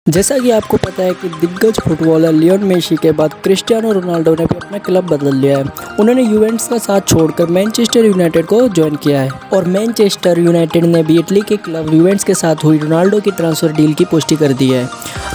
जैसा कि आपको पता है कि दिग्गज फुटबॉलर लियोन मेसी के बाद क्रिस्टियानो रोनाल्डो ने भी अपना क्लब बदल लिया है। उन्होंने यूवेंटस का साथ छोड़कर मैनचेस्टर यूनाइटेड को ज्वाइन किया है और मैनचेस्टर यूनाइटेड ने भी इटली के क्लब यूवेंट्स के साथ हुई रोनाल्डो की ट्रांसफर डील की पुष्टि कर दी है।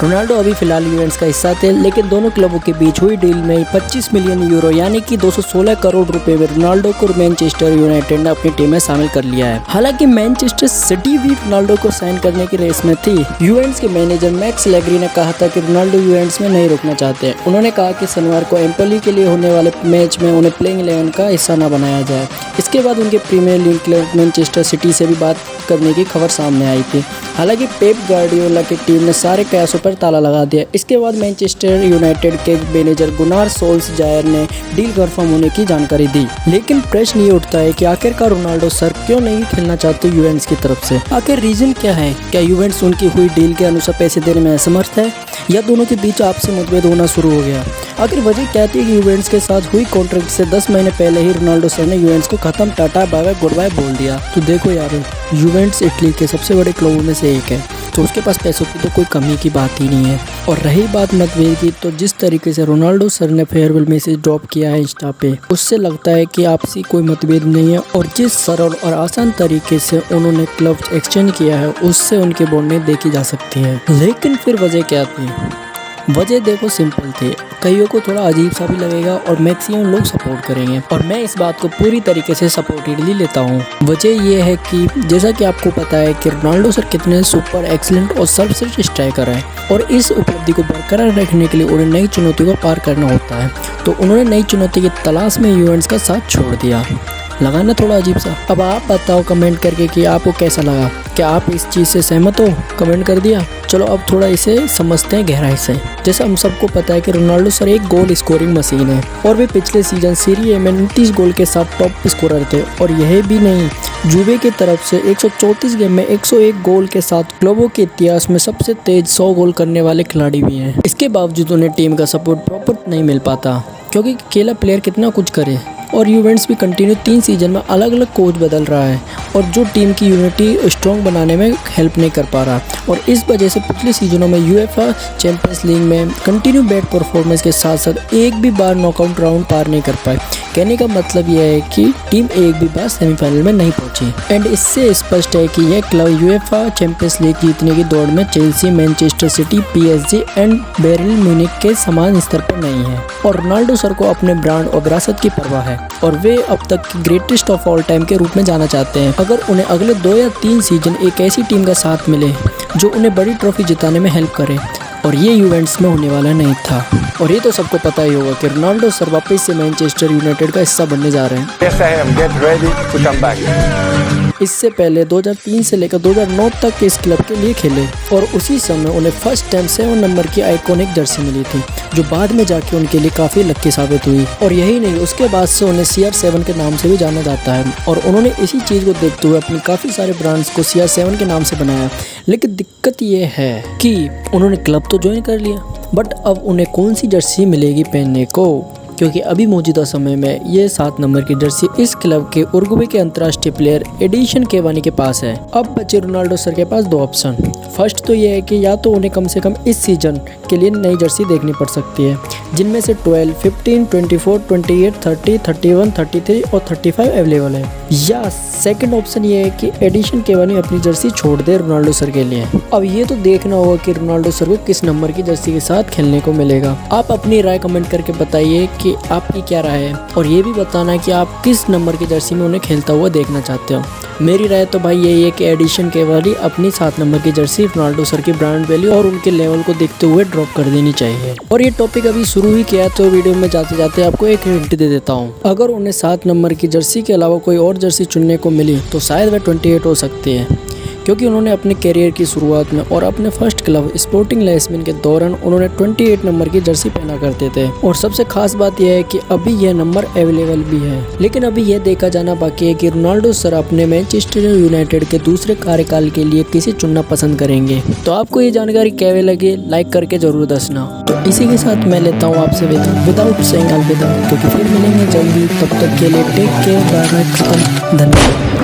रोनाल्डो अभी फिलहाल यूवेंट्स का हिस्सा थे, लेकिन दोनों क्लबों के बीच हुई डील में 25 मिलियन यूरो यानी कि 216 करोड़ रुपए में रोनाल्डो को मैनचेस्टर यूनाइटेड ने अपनी टीम में शामिल कर लिया है। हालांकि मैनचेस्टर सिटी भी रोनाल्डो को साइन करने की रेस में थी। यूवेंट्स के मैनेजर मैक्स लेग्री ने कहा था कि रोनाल्डो यूवेंट्स में नहीं रुकना चाहते। उन्होंने कहा कि शनिवार को एम्पोली के लिए होने वाले मैच में उन्हें प्लेइंग 11 का हिस्सा न बनाया जाए। इसके बाद उनके Premier League club Manchester City से भी बात करने की खबर सामने आई थी। हालांकि पेप गार्डियोला की टीम ने सारे कयासों पर ताला लगा दिया। इसके बाद मैनचेस्टर यूनाइटेड के मैनेजर गुनार सोल्सजायर ने डील कंफर्म होने की जानकारी दी। लेकिन प्रश्न ये उठता है कि आखिरकार रोनाल्डो सर क्यों नहीं खेलना चाहते यूवेंट्स की तरफ से? आखिर रीजन क्या है? क्या यूवेंट्स उनकी हुई डील के अनुसार पैसे देने में असमर्थ है या दोनों के बीच आपसी मतभेद होना शुरू हो गया? आखिर वजह क्या थी कि यूवेंट्स के साथ हुई कॉन्ट्रैक्ट से 10 महीने पहले ही रोनाल्डो सर ने यूवेंट्स को खत्म, tata bye bye goodbye बोल दिया। तो देखो यार, यूवेंट्स इटली के सबसे बड़े क्लबों में से एक है, तो उसके पास पैसों की तो कोई कमी की बात ही नहीं है। और रही बात मतभेद की, तो जिस तरीके से रोनाल्डो सर ने फेयरवेल मैसेज ड्रॉप किया है इंस्टा पे, उससे लगता है कि आपसी कोई मतभेद नहीं है। और जिस सरल और आसान तरीके से उन्होंने क्लब एक्सचेंज किया है, उससे उनकी बॉन्डिंग देखी जा सकती है। लेकिन फिर वजह क्या थी? वजह देखो सिंपल थी, कईयों को थोड़ा अजीब सा भी लगेगा और मैक्सिमम लोग सपोर्ट करेंगे, और मैं इस बात को पूरी तरीके से सपोर्टेडली लेता हूँ। वजह ये है कि जैसा कि आपको पता है कि रोनाल्डो सर कितने सुपर एक्सीलेंट और सर्वश्रेष्ठ स्ट्राइकर है, और इस उपलब्धि को बरकरार रखने के लिए उन्हें नई चुनौती को पार करना होता है। तो उन्होंने नई चुनौती की तलाश में यूवेंट्स का साथ छोड़ दिया। लगा ना थोड़ा अजीब सा? अब आप बताओ कमेंट करके कि आपको कैसा लगा। क्या आप इस चीज़ से सहमत हो? कमेंट कर दिया। चलो अब थोड़ा इसे समझते हैं गहराई से। जैसा हम सबको पता है कि रोनाल्डो सर एक गोल स्कोरिंग मशीन है, और वे पिछले सीजन सीरी ए में 29 गोल के साथ टॉप स्कोरर थे। और यह भी नहीं, जुवे की तरफ से 134 गेम में 101 गोल के साथ क्लबों के इतिहास में सबसे तेज 100 गोल करने वाले खिलाड़ी भी हैं। इसके बावजूद उन्हें टीम का सपोर्ट प्रॉपर नहीं मिल पाता, क्योंकि अकेला प्लेयर कितना कुछ करे। और यूवेंट्स भी कंटिन्यू 3 सीजन में अलग अलग कोच बदल रहा है, और जो टीम की यूनिटी स्ट्रॉन्ग बनाने में हेल्प नहीं कर पा रहा। और इस वजह से पिछले सीजनों में यूएफए चैंपियंस लीग में कंटिन्यू बैड परफॉर्मेंस के साथ साथ एक भी बार नॉकआउट राउंड पार नहीं कर पाए। कहने का मतलब यह है कि टीम एक भी बार सेमीफाइनल में नहीं पहुंची। एंड इससे स्पष्ट है कि यह क्लब यूएफए चैंपियंस लीग जीतने की दौड़ में Chelsea, Manchester city, PSG and Bayern Munich के समान स्तर पर नहीं है। और रोनाल्डो सर को अपने ब्रांड और विरासत की परवाह है, और वे अब तक की ग्रेटेस्ट ऑफ ऑल टाइम के रूप में जाना चाहते हैं। अगर उन्हें अगले 2 या 3 सीजन एक ऐसी टीम का साथ मिले जो उन्हें बड़ी ट्रॉफी जिताने में हेल्प करे, और ये यूवेंट्स में होने वाला नहीं था। और ये तो सबको पता ही होगा कि रोनाल्डो सर वापस से मैनचेस्टर यूनाइटेड का हिस्सा बनने जा रहे हैं। Yes, I am. Get ready to come back. इससे पहले 2003 से लेकर 2009 तक इस क्लब के लिए खेले, और उसी समय उन्हें फर्स्ट टाइम 7 नंबर की आइकॉनिक जर्सी मिली थी, जो बाद में जाके उनके लिए काफ़ी लक्की साबित हुई। और यही नहीं, उसके बाद से उन्हें CR7 के नाम से भी जाना जाता है, और उन्होंने इसी चीज़ को देखते हुए अपनी काफ़ी सारे ब्रांड्स को CR7 के नाम से बनाया। लेकिन दिक्कत ये है कि उन्होंने क्लब तो ज्वाइन कर लिया, बट अब उन्हें कौन सी जर्सी मिलेगी पहनने को? क्योंकि अभी मौजूदा समय में ये 7 नंबर की जर्सी इस क्लब के उरुग्वे के अंतर्राष्ट्रीय प्लेयर एडिशन केवानी के पास है। अब बचे रोनाल्डो सर के पास 2 ऑप्शन। फर्स्ट तो ये है कि या तो उन्हें कम से कम इस सीजन के लिए नई जर्सी देखनी पड़ सकती है, जिनमें से 12, 15, 24, 28, 30, 31, 33 और 35 अवेलेबल है। या सेकंड ऑप्शन ये है कि एडिशन केवानी अपनी जर्सी छोड़ दे रोनाल्डो सर के लिए। अब ये तो देखना होगा कि रोनाल्डो सर को किस नंबर की जर्सी के साथ खेलने को मिलेगा। आप अपनी राय कमेंट करके बताइए कि आपकी क्या राय है, और ये भी बताना है कि आप किस नंबर की जर्सी में उन्हें खेलता हुआ देखना चाहते हो। मेरी राय तो भाई यही है कि एडिशन केवानी अपनी 7 नंबर की जर्सी रोनाल्डो सर की ब्रांड वैल्यू और उनके लेवल को देखते हुए ड्रॉप कर देनी चाहिए। और ये टॉपिक अभी शुरू ही किया, तो वीडियो में जाते जाते आपको एक हिंट दे देता हूँ। अगर उन्हें 7 नंबर की जर्सी के अलावा कोई और जर्सी चुनने को मिली तो शायद वह 28 हो सकती है, क्योंकि उन्होंने अपने करियर की शुरुआत में और अपने फर्स्ट क्लब स्पोर्टिंग लिस्बन के दौरान उन्होंने 28 नंबर की जर्सी पहना करते थे। और सबसे खास बात यह है कि अभी यह नंबर अवेलेबल भी है। लेकिन अभी यह देखा जाना बाकी है कि रोनाल्डो सर अपने मैनचेस्टर यूनाइटेड के दूसरे कार्यकाल के लिए किसे चुनना पसंद करेंगे। तो आपको ये जानकारी कैसे लगी, लाइक करके जरूर दसना। तो इसी के साथ मैं लेता हूँ आपसे विदाउट सेइंग अलविदा, क्योंकि फिर मिलेंगे जल्दी। तब तक के लिए टेक केयर, बाय बाय, खत्म, धन्यवाद।